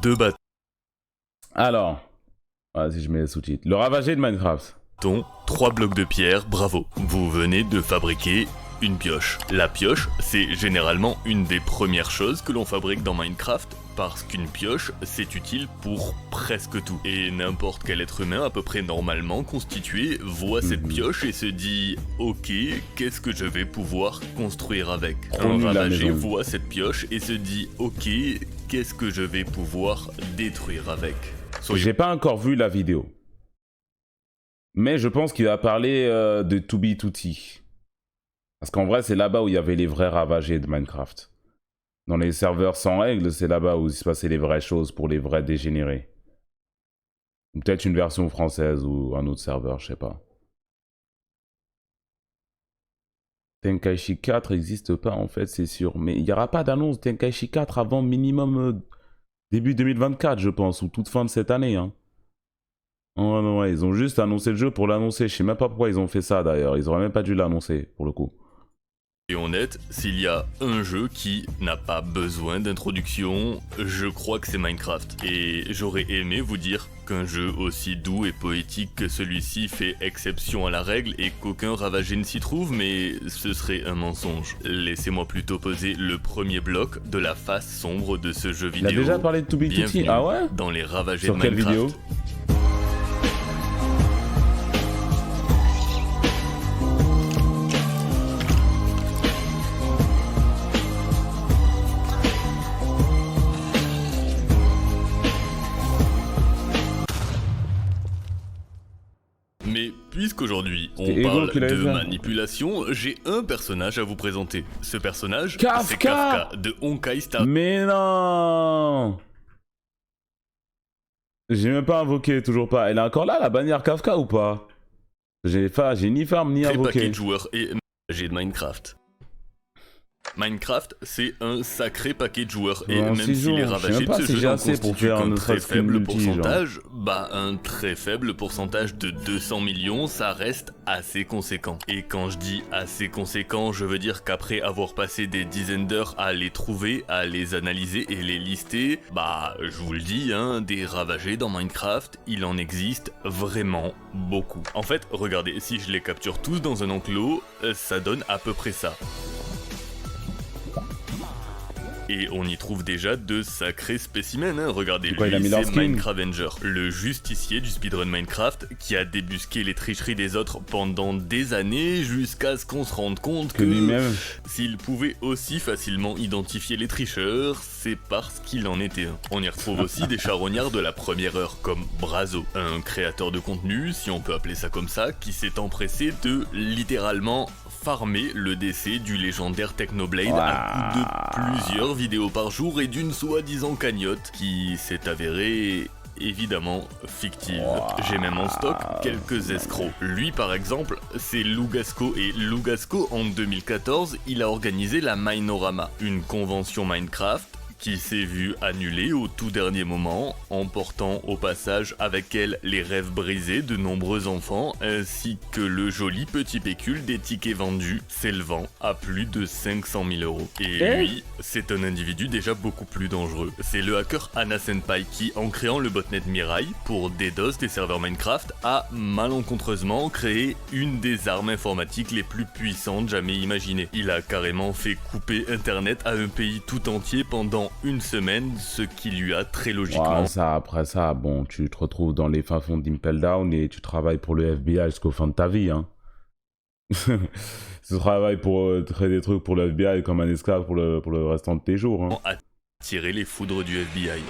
2 Alors, si je mets les sous-titres. Le ravagé de Minecraft. bâtons, 3 blocs de pierre, bravo. Vous venez de fabriquer une pioche. La pioche, c'est généralement une des premières choses que l'on fabrique dans Minecraft, parce qu'une pioche, c'est utile pour presque tout. Et n'importe quel être humain à peu près normalement constitué voit cette pioche et se dit « Ok, qu'est-ce que je vais pouvoir construire avec ?» Trop Un nul, la ravagé maison. voit cette pioche et se dit « Ok, qu'est-ce que je vais pouvoir détruire avec ?» J'ai pas encore vu la vidéo. Mais je pense qu'il va parler de Tubi Tutti. Parce qu'en vrai, c'est là-bas où il y avait les vrais ravagés de Minecraft. Dans les serveurs sans règles, c'est là-bas où il se passait les vraies choses pour les vrais dégénérés. Ou peut-être une version française ou un autre serveur, je sais pas. Tenkaichi 4 n'existe pas en fait, c'est sûr. Mais il n'y aura pas d'annonce Tenkaichi 4 avant minimum début 2024, je pense, ou toute fin de cette année. Hein. Oh non, ouais, ils ont juste annoncé le jeu pour l'annoncer. Je sais même pas pourquoi ils ont fait ça d'ailleurs. Ils auraient même pas dû l'annoncer pour le coup. Et honnête, s'il y a un jeu qui n'a pas besoin d'introduction, je crois que c'est Minecraft. Et j'aurais aimé vous dire qu'un jeu aussi doux et poétique que celui-ci fait exception à la règle et qu'aucun ravagé ne s'y trouve, mais ce serait un mensonge. Laissez-moi plutôt poser le premier bloc de la face sombre de ce jeu vidéo. Il a déjà parlé de Tubi Tutti. Bienvenue Ah ouais? dans les ravagés Sur de quelle Minecraft. vidéo? Mais puisqu'aujourd'hui on C'était Ego parle qui l'avait de fait. manipulation, j'ai un personnage à vous présenter. Ce personnage, Kafka c'est Kafka de Honkai Star. Mais non! J'ai même pas invoqué, toujours pas. Elle est encore là, la bannière Kafka ou pas? J'ai ni farm ni Très paquet invoqué. de joueurs et j'ai de Minecraft. Minecraft, c'est un sacré paquet de joueurs et En même 6 si les jours, je sais ravagés même de pas ce si jeu j'ai n'en assez pour constituent faire qu'un ne très serait-ce qu'une faible multi, genre. pourcentage, bah un très faible pourcentage de 200 millions, ça reste assez conséquent. Et quand je dis assez conséquent, je veux dire qu'après avoir passé des dizaines d'heures à les trouver, à les analyser et les lister, bah je vous le dis, hein, des ravagés dans Minecraft, il en existe vraiment beaucoup. En fait, regardez, si je les capture tous dans un enclos, ça donne à peu près ça. Et on y trouve déjà de sacrés spécimens, hein. Regardez, C'est quoi, il a lui mis leur c'est skin Minecravenger, le justicier du speedrun Minecraft qui a débusqué les tricheries des autres pendant des années jusqu'à ce qu'on se rende compte Que lui-même. s'il pouvait aussi facilement identifier les tricheurs, c'est parce qu'il en était un. On y retrouve aussi des charognards de la première heure comme Brazo, un créateur de contenu, si on peut appeler ça comme ça, qui s'est empressé de littéralement farmer le décès du légendaire Technoblade à coup de plusieurs vidéos par jour et d'une soi-disant cagnotte qui s'est avérée évidemment fictive. J'ai même en stock quelques escrocs. Lui par exemple, c'est Lugasco et Lugasco en 2014, il a organisé la Minorama, une convention Minecraft qui s'est vue annulée au tout dernier moment, emportant au passage avec elle les rêves brisés de nombreux enfants, ainsi que le joli petit pécule des tickets vendus, s'élevant à plus de 500 000 euros. Et lui, c'est un individu déjà beaucoup plus dangereux. C'est le hacker Anna Senpai qui, en créant le botnet Mirai pour DDoS des serveurs Minecraft, a malencontreusement créé une des armes informatiques les plus puissantes jamais imaginées. Il a carrément fait couper internet à un pays tout entier pendant une semaine, ce qui lui a très logiquement... Ça, après ça, bon, tu te retrouves dans les fins fonds d'Impel Down et tu travailles pour le FBI jusqu'au fin de ta vie, hein. Tu travailles pour créer des trucs pour le FBI comme un esclave pour le restant de tes jours, hein. attirer les foudres du FBI.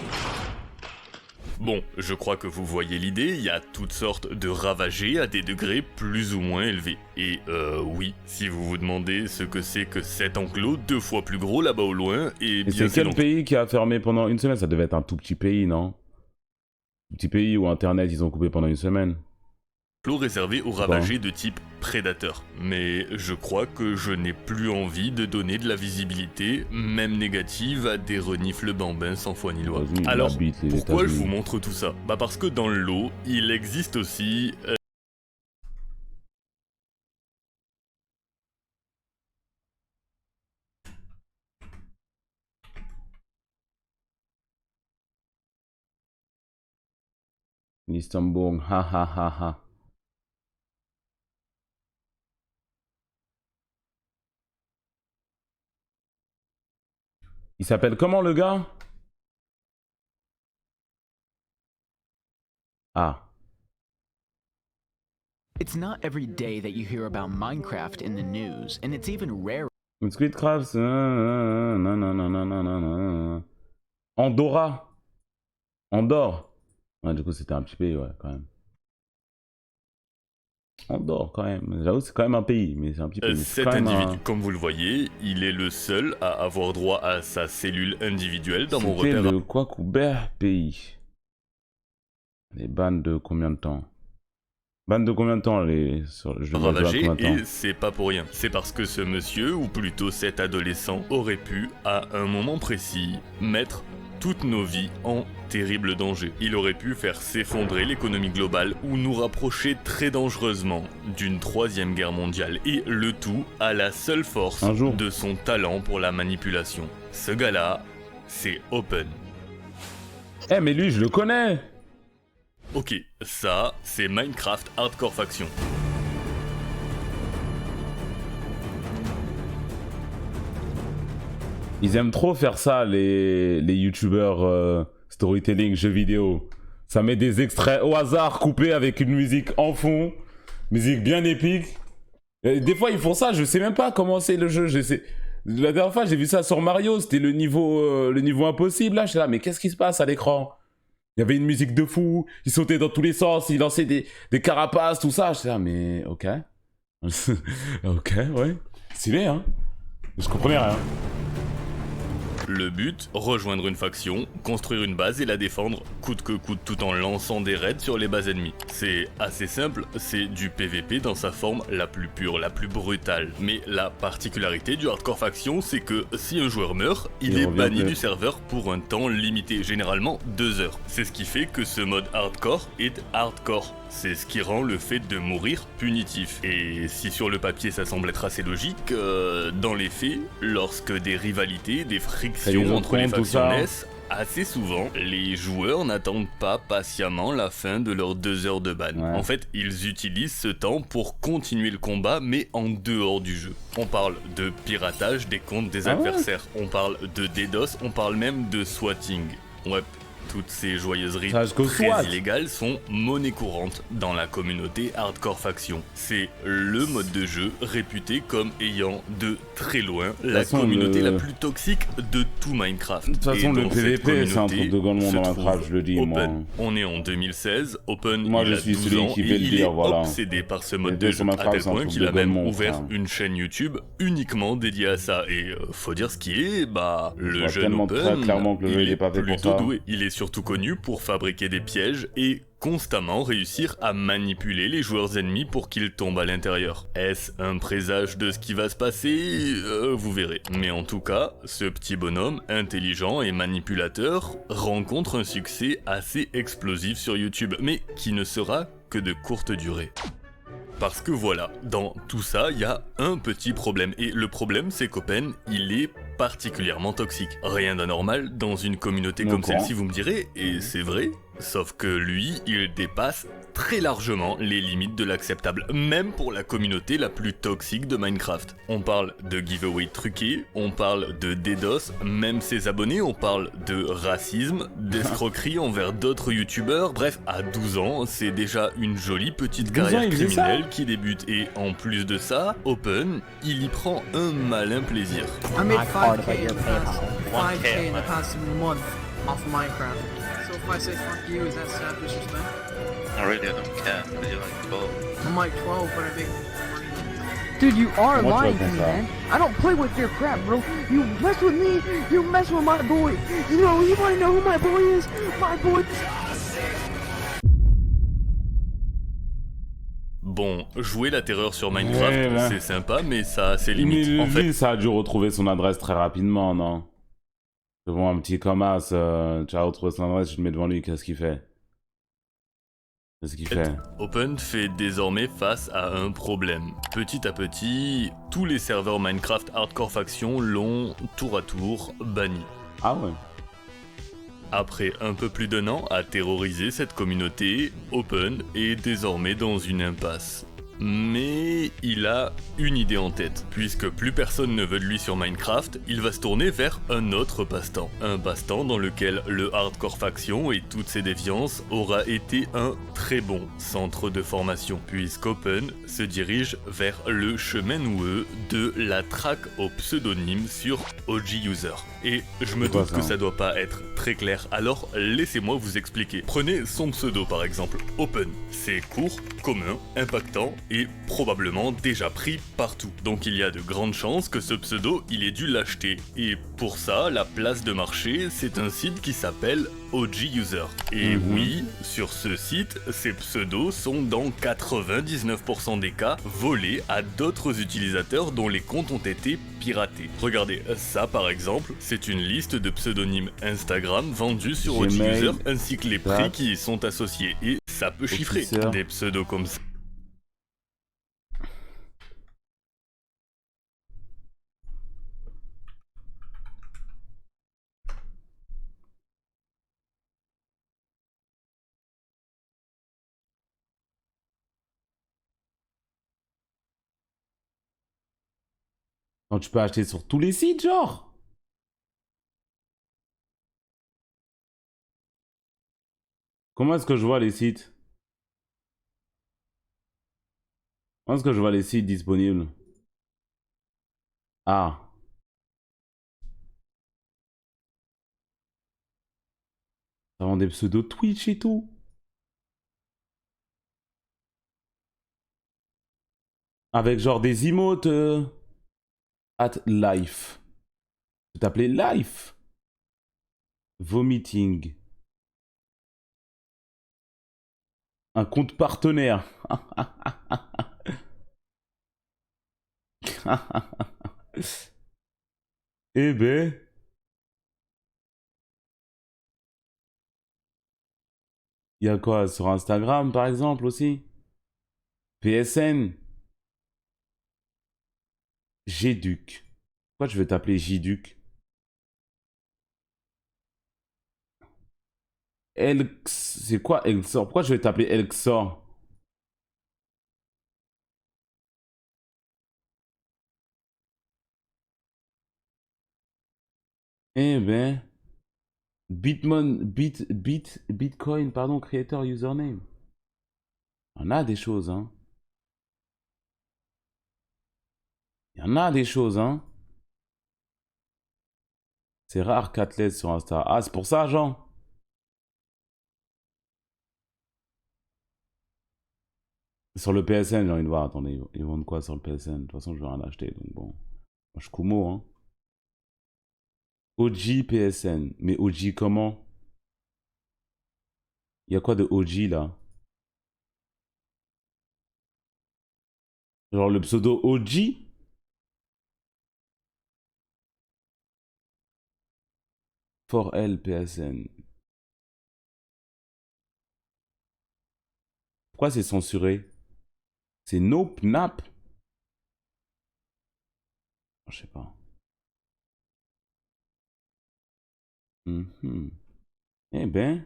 Bon, je crois que vous voyez l'idée, il y a toutes sortes de ravagés à des degrés plus ou moins élevés. Et oui, si vous vous demandez ce que c'est que cet enclos 2 fois plus gros là-bas au loin, et Et bien c'est quel pays qui a fermé pendant une semaine? Ça devait être un tout petit pays, non? Un petit pays où Internet, ils ont coupé pendant une semaine. l'enclos réservé aux ravagés de type prédateur. Mais je crois que je n'ai plus envie de donner de la visibilité, même négative, à des renifles bambins sans foi ni loi. Alors, pourquoi je vous montre tout ça? Bah parce que dans le lot, il existe aussi Istanbul, ha ha ha ha. Il s'appelle comment le gars? Ah. It's not every day that you hear about Minecraft in the news, and it's even rare. Squidcraft, non, non, non, non, non, non, non. Andorra. Andorre. Ouais, du coup, c'était un petit pays, ouais, quand même. Andorre, quand même. J'avoue, c'est quand même un pays, mais c'est un petit pays. Cet individu, comme vous le voyez, il est le seul à avoir droit à sa cellule individuelle dans mon repère. C'était le Quacoubert pays. Les bandes de combien de temps? Bandes de combien de temps les ravagé, et c'est pas pour rien. C'est parce que ce monsieur, ou plutôt cet adolescent, aurait pu, à un moment précis, mettre toutes nos vies en terrible danger. Il aurait pu faire s'effondrer l'économie globale ou nous rapprocher très dangereusement d'une 3e guerre mondiale. Et le tout à la seule force de son talent pour la manipulation. Ce gars-là, c'est Open. Eh mais lui, je le connais! Ok, ça, c'est Minecraft Hardcore Faction. Ils aiment trop faire ça, les youtubeurs storytelling, jeux vidéo. Ça met des extraits au hasard coupés avec une musique en fond, musique bien épique. Et des fois, ils font ça, je sais même pas comment c'est le jeu. La dernière fois, j'ai vu ça sur Mario, c'était le niveau impossible. Là, j'étais là, mais qu'est-ce qui se passe à l'écran? Il y avait une musique de fou, il sautait dans tous les sens, il lançait des carapaces, tout ça. J'étais là, mais ok. Ok, ouais. Stylé, hein. Je comprenais rien. Le but, rejoindre une faction, construire une base et la défendre coûte que coûte tout en lançant des raids sur les bases ennemies. C'est assez simple, c'est du PVP dans sa forme la plus pure, la plus brutale. Mais la particularité du hardcore faction, c'est que si un joueur meurt, il est banni du serveur pour un temps limité, généralement 2 heures. C'est ce qui fait que ce mode hardcore est hardcore. C'est ce qui rend le fait de mourir punitif. Et si sur le papier ça semble être assez logique, dans les faits, lorsque des rivalités, des frictions entre les factions naissent, assez souvent, les joueurs n'attendent pas patiemment la fin de leurs 2 heures de ban. Ouais. En fait, ils utilisent ce temps pour continuer le combat, mais en dehors du jeu. On parle de piratage des comptes des adversaires, on parle de DDoS, on parle même de swatting. Ouais. Toutes ces joyeuseries très illégales sont monnaie courante dans la communauté hardcore faction. C'est le mode de jeu réputé comme ayant de très loin la communauté la plus toxique de tout Minecraft. De toute façon, le PVP, c'est un truc de grand monde dans Minecraft, je le dis, moi. On est en 2016, Open, moi, il a 12 ans et il est obsédé par ce mode de jeu à tel point qu'il a même ouvert une chaîne YouTube uniquement dédiée à ça. Et faut dire ce qui est, bah, le jeune Open, il est plutôt doué. Il est surtout connu pour fabriquer des pièges et constamment réussir à manipuler les joueurs ennemis pour qu'ils tombent à l'intérieur. Est-ce un présage de ce qui va se passer? Vous verrez. Mais en tout cas, ce petit bonhomme, intelligent et manipulateur, rencontre un succès assez explosif sur YouTube, mais qui ne sera que de courte durée. Parce que voilà, dans tout ça, il y a un petit problème. Et le problème, c'est qu'Open, il est particulièrement toxique. Rien d'anormal dans une communauté comme celle-ci, vous me direz, et c'est vrai, sauf que lui, il dépasse très largement les limites de l'acceptable, même pour la communauté la plus toxique de Minecraft. On parle de giveaway truqués, on parle de DDoS, même ses abonnés, on parle de racisme, d'escroquerie envers d'autres youtubeurs, bref, à 12 ans, c'est déjà une jolie petite carrière criminelle qui débute, et en plus de ça, Open, il y prend un malin plaisir. I made 5K in the past month off of Minecraft. So if I say fuck you, is that sad disrespect? Really, I don't care, because you're like 12. I'm like 12, but I make... Dude, you are lying to me, man. I don't play with your crap, bro. You mess with me, you mess with my boy. You wanna know who my boy is? My boy... Bon, jouer la terreur sur Minecraft, c'est sympa, mais ça a ses limites. Mais en fait, ça a dû retrouver son adresse très rapidement, non? Devant un petit Comas, tu as retrouvé son adresse, je te mets devant lui, qu'est-ce qu'il fait? Qu'est-ce qu'il fait? Open fait désormais face à un problème. Petit à petit, tous les serveurs Minecraft Hardcore Faction l'ont tour à tour banni. Ah ouais? Après un peu plus d'1 an à terroriser cette communauté, Open est désormais dans une impasse. Mais il a une idée en tête. Puisque plus personne ne veut de lui sur Minecraft, il va se tourner vers un autre passe-temps. Un passe-temps dans lequel le hardcore faction et toutes ses déviances aura été un très bon centre de formation. Puisqu'Open se dirige vers le chemin noueux de la traque au pseudonyme sur OG User. Et je me doute que ça doit pas être très clair, alors laissez-moi vous expliquer. Prenez son pseudo par exemple, Open. C'est court, commun, impactant et probablement déjà pris partout. Donc il y a de grandes chances que ce pseudo il ait dû l'acheter. Et pour ça, la place de marché, c'est un site qui s'appelle OG User. Et oui, sur ce site, ces pseudos sont dans 99% des cas volés à d'autres utilisateurs dont les comptes ont été piratés. Regardez, ça par exemple, c'est une liste de pseudonymes Instagram vendus sur OG User ainsi que les prix qui y sont associés. Et ça peut chiffrer des pseudos comme ça. Donc tu peux acheter sur tous les sites, genre? Comment est-ce que je vois les sites? Comment est-ce que je vois les sites disponibles? Ah. Ça vend des pseudos Twitch et tout. Avec genre des emotes at life. Tu peux t'appeler life. Vomiting. Un compte partenaire. Eh ben. Il y a quoi sur Instagram par exemple aussi? PSN. Gduc. Pourquoi je vais t'appeler Jduc? C'est quoi Elxor? Pourquoi je vais t'appeler Elxor? Eh ben. Bitcoin, pardon, creator username. Il y en a des choses, hein. Il y en a des choses, hein. C'est rare qu'Atlas sur Insta. Ah, c'est pour ça, Jean. Sur le PSN, j'ai envie de voir. Attendez, ils vendent quoi sur le PSN? De toute façon, je vais rien acheter, donc bon. Moi, je suis Kumo, hein. OG PSN. Mais OG comment? Il y a quoi de OG, là? Genre le pseudo OG? For L PSN. Pourquoi c'est censuré? C'est Nope Nap? Je sais pas. Eh ben.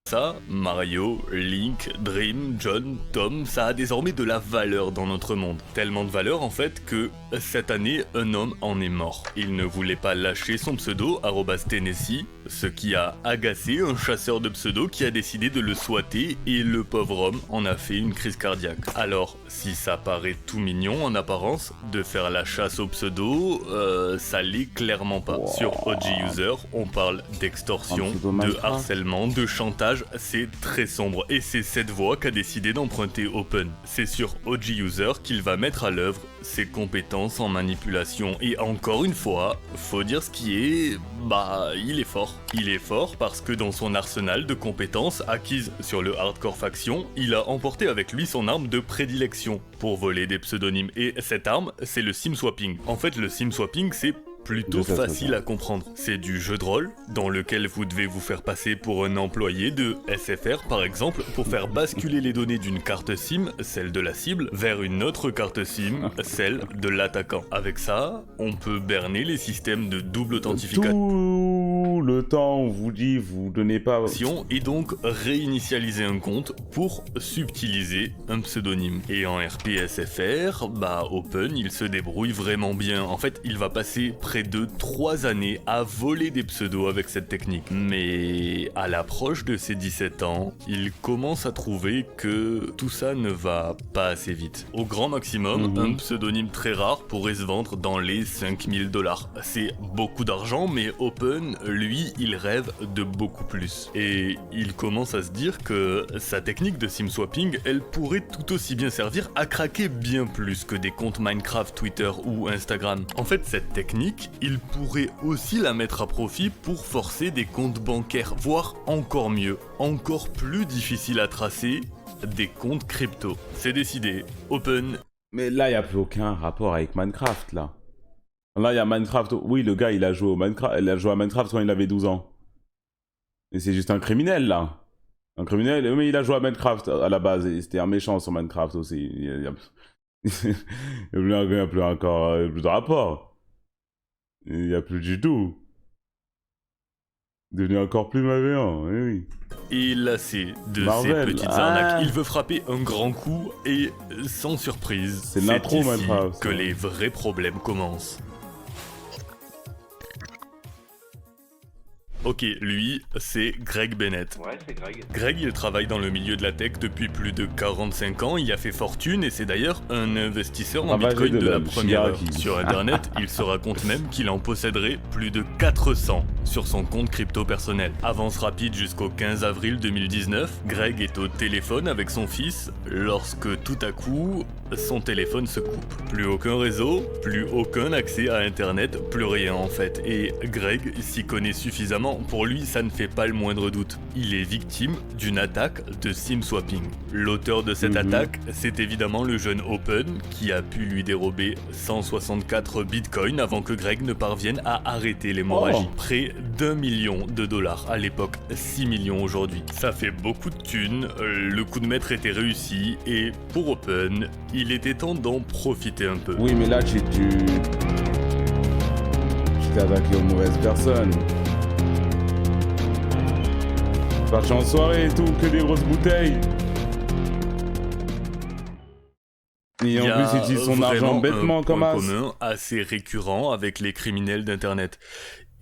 Ça, Mario, Link, Dream, John, Tom, ça a désormais de la valeur dans notre monde. Tellement de valeur en fait que cette année, un homme en est mort. Il ne voulait pas lâcher son pseudo @Tennessee, ce qui a agacé un chasseur de pseudo qui a décidé de le swatter et le pauvre homme en a fait une crise cardiaque. Alors, si ça paraît tout mignon en apparence, de faire la chasse au pseudo, ça l'est clairement pas. Wow. Sur OG User, on parle d'extorsion, de harcèlement, de chantage. C'est très sombre et c'est cette voie qu'a décidé d'emprunter Open. C'est sur OG User qu'il va mettre à l'œuvre ses compétences en manipulation et encore une fois, faut dire ce qui est, il est fort. Il est fort parce que dans son arsenal de compétences acquises sur le hardcore faction, il a emporté avec lui son arme de prédilection pour voler des pseudonymes et cette arme, c'est le sim swapping. En fait, le sim swapping, c'est plutôt facile à comprendre. C'est du jeu de rôle dans lequel vous devez vous faire passer pour un employé de SFR par exemple pour faire basculer les données d'une carte SIM, celle de la cible, vers une autre carte SIM, celle de l'attaquant. Avec ça, on peut berner les systèmes de double authentification. Tout le temps, on vous dit, vous donnez pas... Et donc réinitialiser un compte pour subtiliser un pseudonyme. Et en RPSFR, bah Open il se débrouille vraiment bien. En fait il va passer près de 3 années à voler des pseudos avec cette technique. Mais à l'approche de ses 17 ans, il commence à trouver que tout ça ne va pas assez vite. Au grand maximum, un pseudonyme très rare pourrait se vendre dans les 5000 $. C'est beaucoup d'argent, mais Open, lui, il rêve de beaucoup plus. Et il commence à se dire que sa technique de sim swapping, elle pourrait tout aussi bien servir à craquer bien plus que des comptes Minecraft, Twitter ou Instagram. En fait, cette technique, il pourrait aussi la mettre à profit pour forcer des comptes bancaires, voire encore mieux, encore plus difficile à tracer, des comptes crypto. C'est décidé, Open. Mais là, il n'y a plus aucun rapport avec Minecraft, là. Là, il y a Minecraft. Oui, le gars, il a joué à Minecraft quand il avait 12 ans. Et c'est juste un criminel, là. Un criminel, mais il a joué à Minecraft à la base. Et c'était un méchant sur Minecraft aussi. Il n'y a plus de rapport. Il n'y a plus du tout. Devenu encore plus malveillant, oui. Et lassé de Marvel. ces petites arnaques, il veut frapper un grand coup et sans surprise, c'est l'intro ici Minecraft que les vrais problèmes commencent. Ok, lui, c'est Greg Bennett. Ouais, c'est Greg. Greg, il travaille dans le milieu de la tech depuis plus de 45 ans, il a fait fortune et c'est d'ailleurs un investisseur en Bitcoin de la première heure. Sur internet, il se raconte même qu'il en posséderait plus de 400 sur son compte crypto personnel. Avance rapide jusqu'au 15 avril 2019, Greg est au téléphone avec son fils lorsque tout à coup, son téléphone se coupe. Plus aucun réseau, plus aucun accès à internet, plus rien en fait. Et Greg s'y connaît suffisamment. Pour lui, ça ne fait pas le moindre doute. Il est victime d'une attaque de sim swapping. L'auteur de cette attaque, c'est évidemment le jeune Open qui a pu lui dérober 164 bitcoins avant que Greg ne parvienne à arrêter l'hémorragie. Près d'1 million de dollars à l'époque, 6 millions aujourd'hui. Ça fait beaucoup de thunes, le coup de maître était réussi et pour Open, il était temps d'en profiter un peu. Oui, mais là, tu t'es attaqué aux mauvaises personnes. Parti en soirée et tout, que des grosses bouteilles. Et en plus, il utilise son argent bêtement comme as. Il y a un point commun assez récurrent avec les criminels d'internet.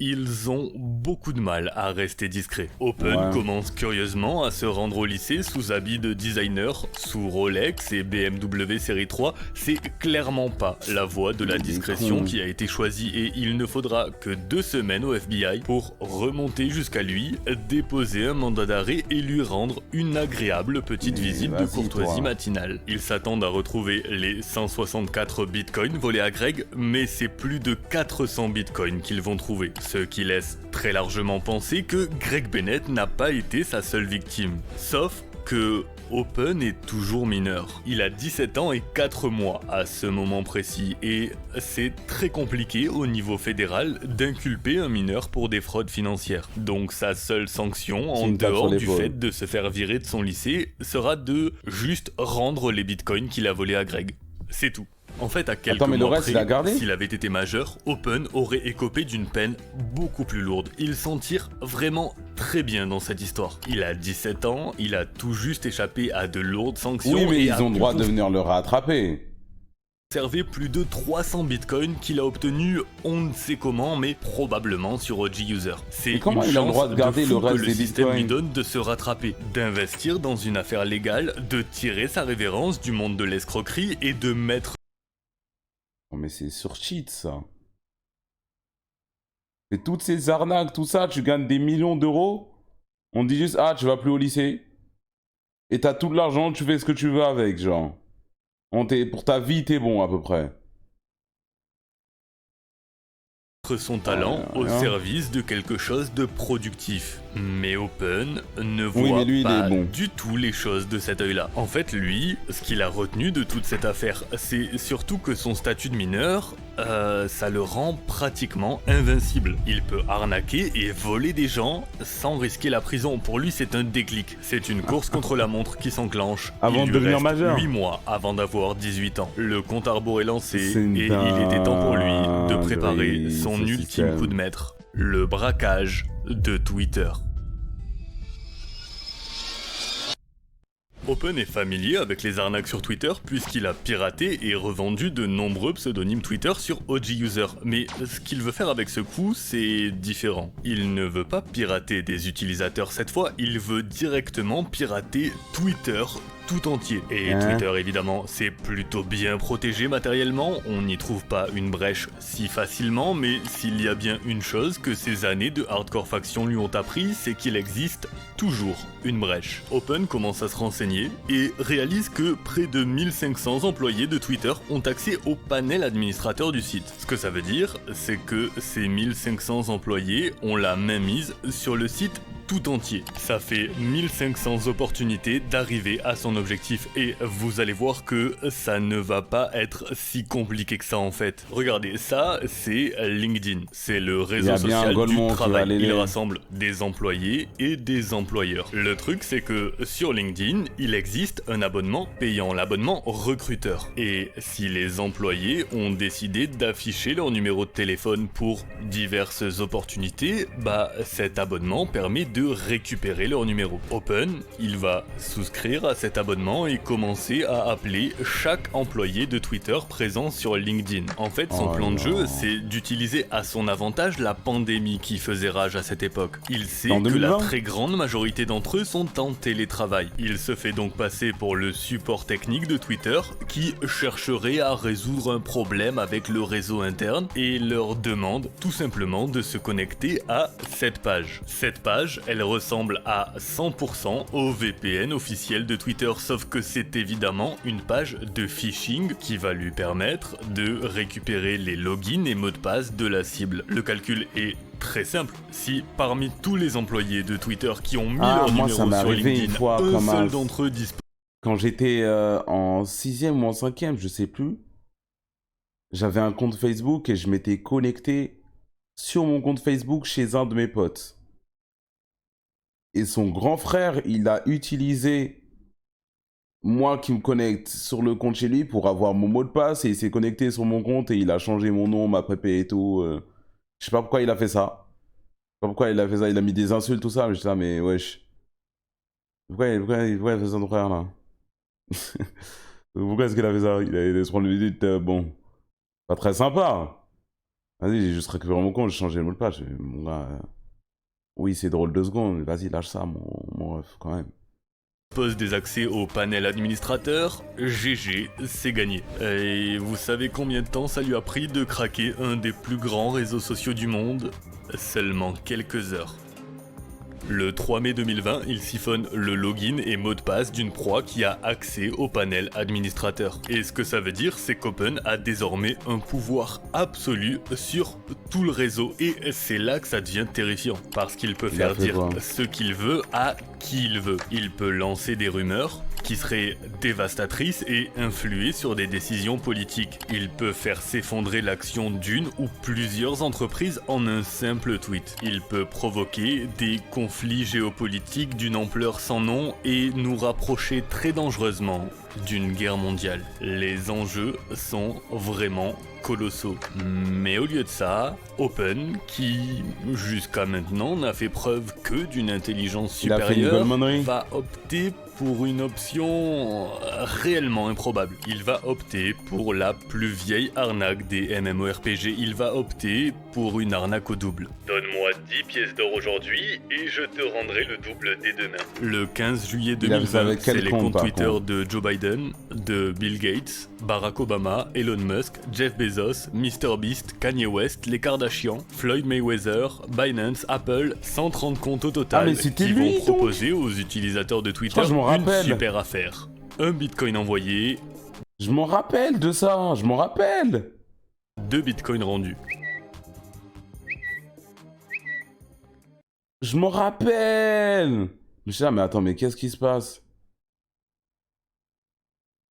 Ils ont beaucoup de mal à rester discrets. Open commence curieusement à se rendre au lycée sous habit de designer, sous Rolex et BMW série 3. C'est clairement pas la voie de la discrétion qui a été choisie et il ne faudra que 2 semaines au FBI pour remonter jusqu'à lui, déposer un mandat d'arrêt et lui rendre une agréable petite visite de courtoisie matinale. Ils s'attendent à retrouver les 164 bitcoins volés à Greg, mais c'est plus de 400 bitcoins qu'ils vont trouver. Ce qui laisse très largement penser que Greg Bennett n'a pas été sa seule victime. Sauf que Open est toujours mineur. Il a 17 ans et 4 mois à ce moment précis et c'est très compliqué au niveau fédéral d'inculper un mineur pour des fraudes financières. Donc sa seule sanction, en dehors du fait de se faire virer de son lycée, sera de juste rendre les bitcoins qu'il a volés à Greg. C'est tout. En fait, à quelques mois près, s'il avait été majeur, Open aurait écopé d'une peine beaucoup plus lourde. Il s'en tire vraiment très bien dans cette histoire. Il a 17 ans, il a tout juste échappé à de lourdes sanctions. Oui, mais ils ont le droit de venir le rattraper. Servait plus de 300 bitcoins qu'il a obtenu on ne sait comment, mais probablement sur OG User. C'est comment il a le droit de garder le reste des bitcoins ? Le système lui donne de se rattraper, d'investir dans une affaire légale, de tirer sa révérence du monde de l'escroquerie et de mettre... Non mais c'est sur cheat ça. Et toutes ces arnaques, tout ça, tu gagnes des millions d'euros. On dit juste, ah tu vas plus au lycée. Et t'as tout l'argent, tu fais ce que tu veux avec, genre. Pour ta vie, t'es bon à peu près. Son talent au service de quelque chose de productif. Mais Open ne voit pas du tout les choses de cet œil-là. En fait, lui, ce qu'il a retenu de toute cette affaire, c'est surtout que son statut de mineur ça le rend pratiquement invincible. Il peut arnaquer et voler des gens sans risquer la prison. Pour lui, c'est un déclic. C'est une course contre la montre qui s'enclenche. Avant de devenir majeur. 8 mois avant d'avoir 18 ans. Le compte à rebours est lancé et C'est il était temps pour lui de dingue, préparer oui, son ce ultime système. coup de maître. Le braquage de Twitter. Open est familier avec les arnaques sur Twitter puisqu'il a piraté et revendu de nombreux pseudonymes Twitter sur OG User. Mais ce qu'il veut faire avec ce coup, c'est différent. Il ne veut pas pirater des utilisateurs cette fois, il veut directement pirater Twitter tout entier. Et Twitter, évidemment, c'est plutôt bien protégé matériellement, on n'y trouve pas une brèche si facilement, mais s'il y a bien une chose que ces années de hardcore faction lui ont appris, c'est qu'il existe toujours une brèche. Open commence à se renseigner et réalise que près de 1500 employés de Twitter ont accès au panel administrateur du site. Ce que ça veut dire, c'est que ces 1500 employés ont la main mise sur le site tout entier. Ça fait 1500 opportunités d'arriver à son objectif et vous allez voir que ça ne va pas être si compliqué que ça en fait. Regardez, ça c'est LinkedIn. C'est le réseau social du travail. Il rassemble des employés et des employeurs. Le truc c'est que sur LinkedIn, il existe un abonnement payant, l'abonnement recruteur. Et si les employés ont décidé d'afficher leur numéro de téléphone pour diverses opportunités, bah cet abonnement permet de récupérer leur numéro. Open, il va souscrire à cet abonnement et commencer à appeler chaque employé de Twitter présent sur LinkedIn. En fait, son plan de jeu, c'est d'utiliser à son avantage la pandémie qui faisait rage à cette époque. Il sait que la très grande majorité d'entre eux sont en télétravail. Il se fait donc passer pour le support technique de Twitter qui chercherait à résoudre un problème avec le réseau interne et leur demande tout simplement de se connecter à cette page. Cette page, elle ressemble à 100% au VPN officiel de Twitter, sauf que c'est évidemment une page de phishing qui va lui permettre de récupérer les logins et mots de passe de la cible. Le calcul est très simple. Si parmi tous les employés de Twitter qui ont mis leur numéro sur LinkedIn, un seul d'entre eux dispose... Quand j'étais en 6e ou en 5e, je sais plus, j'avais un compte Facebook et je m'étais connecté sur mon compte Facebook chez un de mes potes. Et son grand frère, il a utilisé moi qui me connecte sur le compte chez lui pour avoir mon mot de passe et il s'est connecté sur mon compte et il a changé mon nom, ma PP et tout. Je sais pas pourquoi il a fait ça. Je sais pas pourquoi il a fait ça. Il a mis des insultes, tout ça. Mais je dis là, mais wesh. Pourquoi il a fait ça, ton frère là? Pourquoi est-ce qu'il a fait ça? Il a se prendre le vidéo, bon. Pas très sympa. Vas-y, j'ai juste récupéré mon compte, j'ai changé le mot de passe. Mon gars. Oui, c'est drôle 2 secondes, mais vas-y, lâche ça, mon ref, quand même. Pose des accès au panel administrateur, GG, c'est gagné. Et vous savez combien de temps ça lui a pris de craquer un des plus grands réseaux sociaux du monde? Seulement quelques heures. Le 3 mai 2020, il siphonne le login et mot de passe d'une proie qui a accès au panel administrateur. Et ce que ça veut dire, c'est qu'Open a désormais un pouvoir absolu sur tout le réseau. Et c'est là que ça devient terrifiant, parce qu'il peut faire dire ce qu'il veut à qui il veut. Il peut lancer des rumeurs qui seraient dévastatrices et influer sur des décisions politiques. Il peut faire s'effondrer l'action d'une ou plusieurs entreprises en un simple tweet. Il peut provoquer des conflits géopolitiques d'une ampleur sans nom et nous rapprocher très dangereusement d'une guerre mondiale. Les enjeux sont vraiment colossaux. Mais au lieu de ça, Open, qui jusqu'à maintenant n'a fait preuve que d'une intelligence supérieure, va opter pour une option réellement improbable. Il va opter pour la plus vieille arnaque des MMORPG. Il va opter pour une arnaque au double. Donne-moi 10 pièces d'or aujourd'hui et je te rendrai le double dès demain. Le 15 juillet 2020, c'est les comptes Twitter de Joe Biden, de Bill Gates, Barack Obama, Elon Musk, Jeff Bezos, MrBeast, Kanye West, les Kardashians, Floyd Mayweather, Binance, Apple, 130 comptes au total qui vont proposer aux utilisateurs de Twitter une super affaire. Un bitcoin envoyé. Je m'en rappelle de ça, je m'en rappelle. 2 bitcoins rendus. Je m'en rappelle. Je sais, mais attends, mais qu'est-ce qui se passe?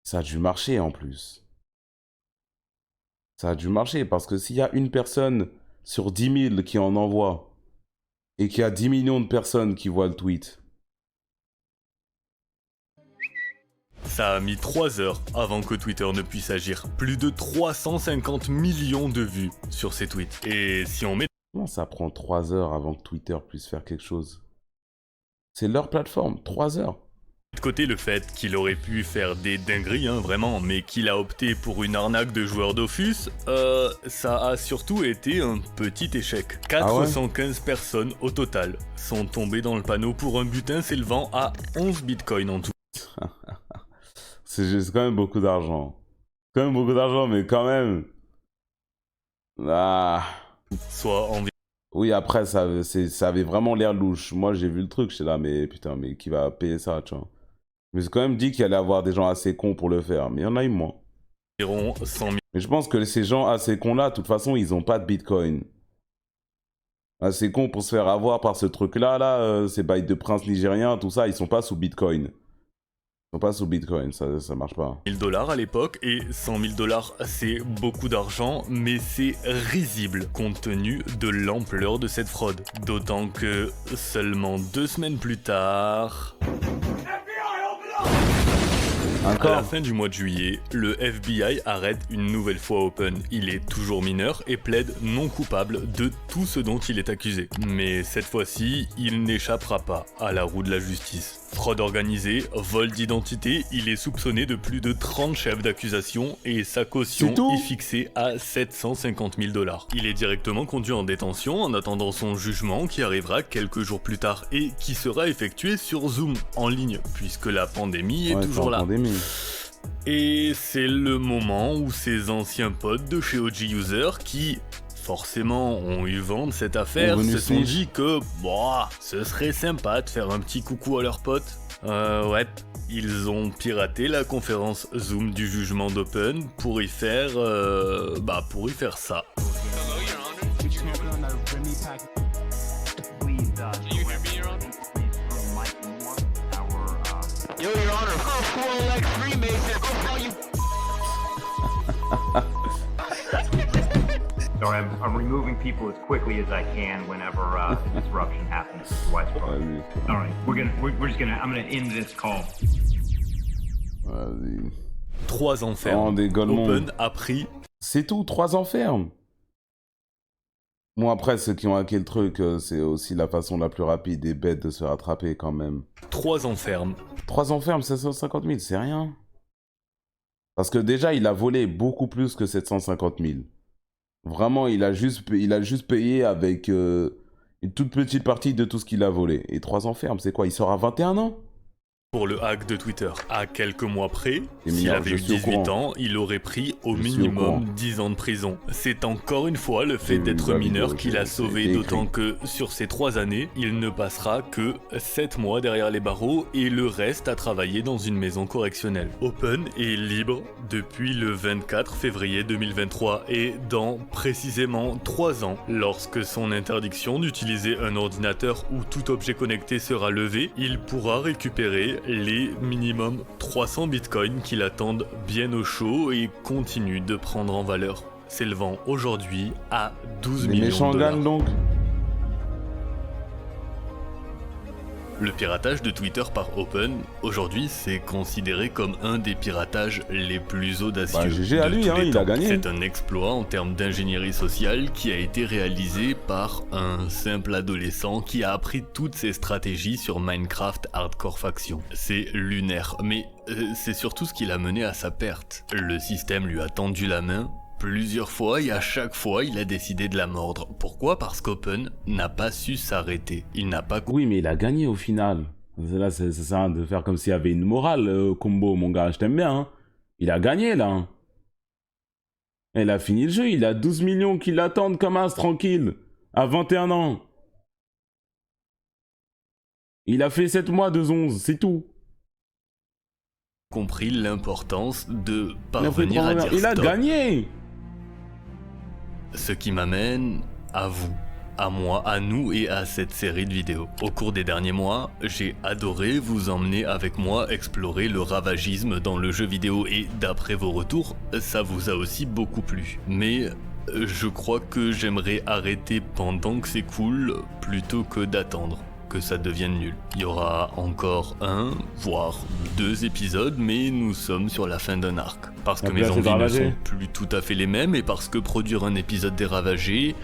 Ça a dû marcher en plus. Ça a dû marcher, parce que s'il y a une personne sur 10 000 qui en envoie, et qu'il y a 10 millions de personnes qui voient le tweet... Ça a mis 3 heures avant que Twitter ne puisse agir. Plus de 350 millions de vues sur ces tweets. Et si on met Comment ça prend 3 heures avant que Twitter puisse faire quelque chose? C'est leur plateforme, 3 heures. de côté le fait qu'il aurait pu faire des dingueries, hein, vraiment, mais qu'il a opté pour une arnaque de joueur Dofus, ça a surtout été un petit échec. 415 personnes au total sont tombées dans le panneau pour un butin s'élevant à 11 bitcoins en tout. C'est quand même beaucoup d'argent. Quand même beaucoup d'argent, mais quand même... Ah... Soit environ... Oui, après, ça avait vraiment l'air louche. Moi, j'ai vu le truc, j'étais là, mais putain, mais qui va payer ça, tu vois. Mais c'est quand même dit qu'il allait avoir des gens assez cons pour le faire, mais il y en a eu moins. 100 000. Mais je pense que ces gens assez cons-là, de toute façon, ils ont pas de bitcoin. Assez cons pour se faire avoir par ce truc-là, ces bails de princes nigériens, tout ça, ils sont pas sous bitcoin. Ils sont pas sous bitcoin, ça marche pas. $1000 à l'époque, et $100 000 c'est beaucoup d'argent, mais c'est risible compte tenu de l'ampleur de cette fraude. D'autant que seulement 2 semaines plus tard... À la fin du mois de juillet, le FBI arrête une nouvelle fois Open. Il est toujours mineur et plaide non coupable de tout ce dont il est accusé. Mais cette fois-ci, il n'échappera pas à la roue de la justice. Fraude organisée, vol d'identité, il est soupçonné de plus de 30 chefs d'accusation et sa caution est fixée à $750 000. Il est directement conduit en détention en attendant son jugement qui arrivera quelques jours plus tard et qui sera effectué sur Zoom en ligne puisque la pandémie est toujours là. Et c'est le moment où ses anciens potes de chez OG User qui... forcément ont eu vent de cette affaire, se sont dit que ce serait sympa de faire un petit coucou à leurs potes. Ouais, ils ont piraté la conférence Zoom du jugement d'Open pour y faire ça. Yo, Your Honor, full like Freemason, go follow you. So I'm removing people as quickly as I can whenever the disruption happens. All right, I'm gonna end this call. Vas-y. 3 ans ferme. Open a pris... C'est tout, 3 ans ferme. Bon, après, ceux qui ont hacké le truc, c'est aussi la façon la plus rapide et bête de se rattraper quand même. 3 ans ferme. 3 ans ferme, 750 000, c'est rien. Parce que déjà, il a volé beaucoup plus que 750 000. Vraiment, il a juste payé avec une toute petite partie de tout ce qu'il a volé. Et 3 ans ferme, c'est quoi? Il sort à 21 ans? Pour le hack de Twitter, à quelques mois près, s'il avait eu 18 ans, il aurait pris au minimum 10 ans de prison. C'est encore une fois le fait d'être mineur qui l'a sauvé, d'autant que sur ces 3 années, il ne passera que 7 mois derrière les barreaux et le reste à travailler dans une maison correctionnelle. Open est libre depuis le 24 février 2023 et dans précisément 3 ans, lorsque son interdiction d'utiliser un ordinateur ou tout objet connecté sera levée, il pourra récupérer les minimum 300 bitcoins qui l'attendent bien au chaud et continuent de prendre en valeur, s'élevant aujourd'hui à 12 millions de dollars. Donc. Le piratage de Twitter par Open, aujourd'hui, c'est considéré comme un des piratages les plus audacieux. GG à lui, il a gagné. C'est un exploit en termes d'ingénierie sociale qui a été réalisé par un simple adolescent qui a appris toutes ses stratégies sur Minecraft Hardcore Faction. C'est lunaire, mais c'est surtout ce qui l'a mené à sa perte. Le système lui a tendu la main plusieurs fois et à chaque fois il a décidé de la mordre. Pourquoi? Parce qu'Open n'a pas su s'arrêter. Il n'a pas... Oui, mais il a gagné au final. Là, ça sert à rien de faire comme s'il y avait une morale, Combo, mon gars, je t'aime bien. Hein. Il a gagné, là. Il a fini le jeu, il a 12 millions qui l'attendent comme as, tranquille. À 21 ans. Il a fait 7 mois de 11, c'est tout. Compris l'importance de parvenir à dire il a stop. Gagné. Ce qui m'amène à vous, à moi, à nous et à cette série de vidéos. Au cours des derniers mois, j'ai adoré vous emmener avec moi explorer le ravagisme dans le jeu vidéo et d'après vos retours, ça vous a aussi beaucoup plu. Mais je crois que j'aimerais arrêter pendant que c'est cool plutôt que d'attendre que ça devienne nul. Il y aura encore 1, voire 2 épisodes, mais nous sommes sur la fin d'un arc. Parce que mes envies ne sont plus tout à fait les mêmes et parce que produire un épisode des Ravagés,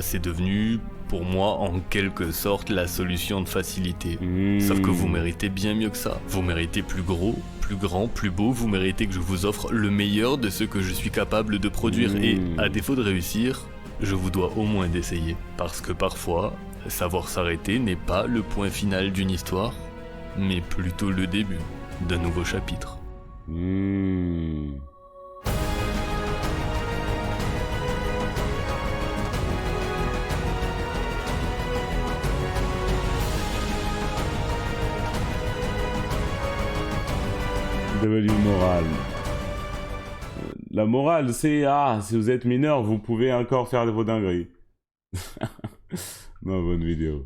c'est devenu pour moi en quelque sorte la solution de facilité. Sauf que vous méritez bien mieux que ça. Vous méritez plus gros, plus grand, plus beau, vous méritez que je vous offre le meilleur de ce que je suis capable de produire et à défaut de réussir, je vous dois au moins d'essayer. Parce que parfois, savoir s'arrêter n'est pas le point final d'une histoire, mais plutôt le début d'un nouveau chapitre. Devenu morale. La morale, c'est si vous êtes mineur, vous pouvez encore faire vos dingueries. Non, bonne vidéo.